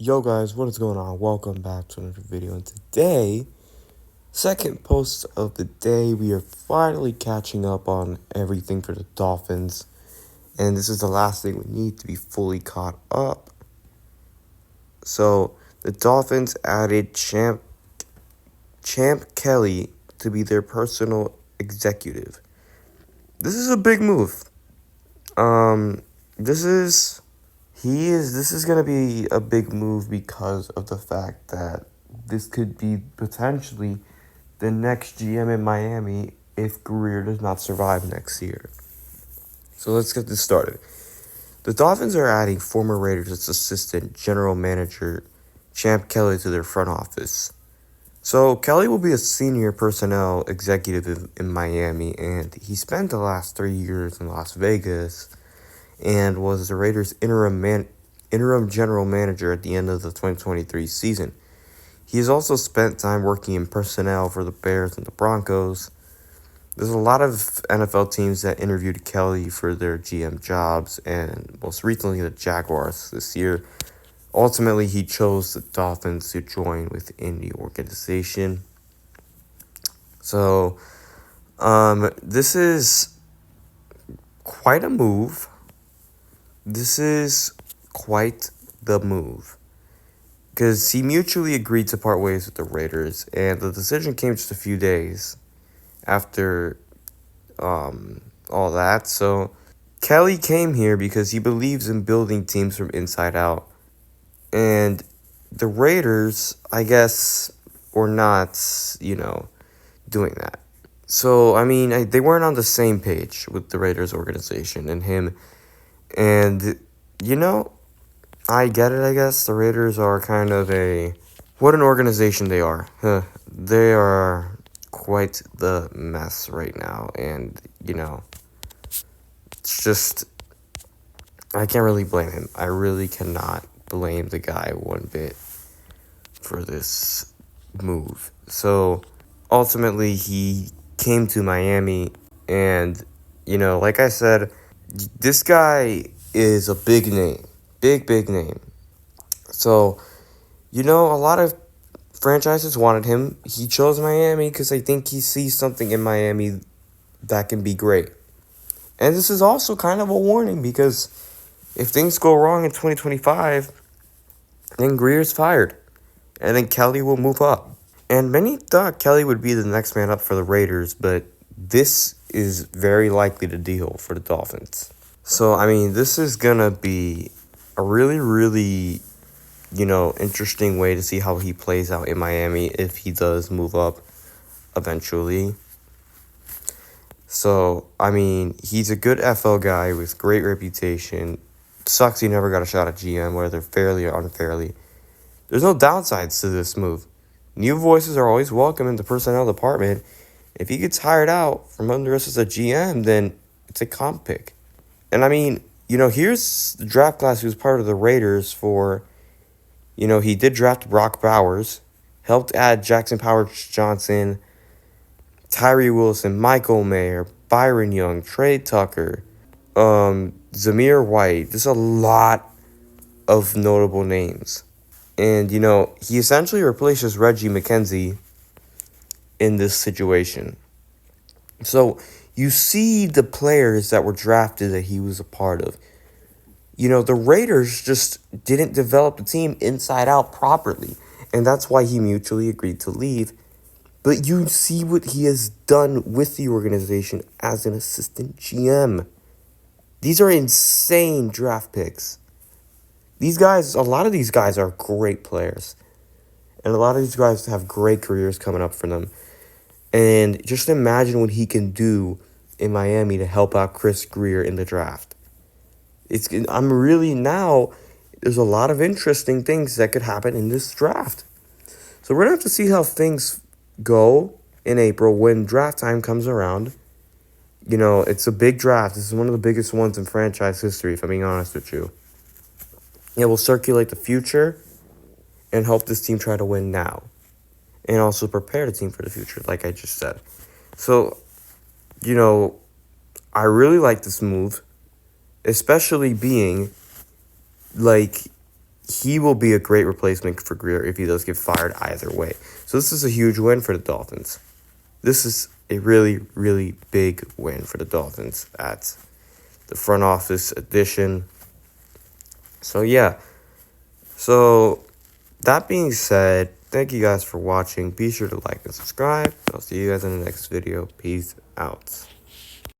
Yo guys, what is going on? Welcome back to another video, and today, second post of the day, we are finally catching up on everything for the Dolphins, and this is the last thing we need to be fully caught up. So, the Dolphins added Champ Kelly to be their personal executive. This is a big move. This is gonna be a big move because of the fact that this could be potentially the next GM in Miami if Greer does not survive next year. So let's get this started. The Dolphins are adding former Raiders assistant general manager Champ Kelly to their front office. So Kelly will be a senior personnel executive in Miami, and he spent the last 3 years in Las Vegas and was the Raiders' interim general manager at the end of the 2023 season. He has also spent time working in personnel for the Bears and the Broncos. There's a lot of NFL teams that interviewed Kelly for their GM jobs, and most recently the Jaguars this year. Ultimately, he chose the Dolphins to join within the organization. So, this is quite a move. This is quite the move. Because he mutually agreed to part ways with the Raiders, and the decision came just a few days after all that. So Kelly came here because he believes in building teams from inside out. And the Raiders, I guess, were not, doing that. So, they weren't on the same page with the Raiders organization and him. And, I get it, I guess. The Raiders are kind of what an organization they are. They are quite the mess right now. And, it's just, I can't really blame him. I really cannot blame the guy one bit for this move. So, ultimately, he came to Miami. And, like I said, this guy is a big name. Big name. So, a lot of franchises wanted him. He chose Miami because I think he sees something in Miami that can be great. And this is also kind of a warning because if things go wrong in 2025, then Greer's fired. And then Kelly will move up. And many thought Kelly would be the next man up for the Raiders, but this is very likely the deal for the Dolphins. So, this is going to be a really, interesting way to see how he plays out in Miami if he does move up eventually. So, he's a good FL guy with great reputation. Sucks he never got a shot at GM, whether fairly or unfairly. There's no downsides to this move. New voices are always welcome in the personnel department. If he gets hired out from under us as a GM, then it's a comp pick. And here's the draft class who was part of the Raiders for, he did draft Brock Bowers, helped add Jackson Powers-Johnson, Tyree Wilson, Michael Mayer, Byron Young, Trey Tucker, Zamir White. There's a lot of notable names. And, he essentially replaces Reggie McKenzie in this situation. So, you see the players that were drafted that he was a part of. The Raiders just didn't develop the team inside out properly. And that's why he mutually agreed to leave. But you see what he has done with the organization as an assistant GM. These are insane draft picks. A lot of these guys are great players. And a lot of these guys have great careers coming up for them. And just imagine what he can do in Miami to help out Chris Greer in the draft. There's a lot of interesting things that could happen in this draft. So we're going to have to see how things go in April when draft time comes around. It's a big draft. This is one of the biggest ones in franchise history, if I'm being honest with you. It will circulate the future and help this team try to win now. And also prepare the team for the future, like I just said. So, I really like this move, especially being, he will be a great replacement for Greer if he does get fired either way. So this is a huge win for the Dolphins. This is a really, really big win for the Dolphins at the front office addition. So yeah. So that being said, thank you guys for watching. Be sure to like and subscribe. I'll see you guys in the next video. Peace out.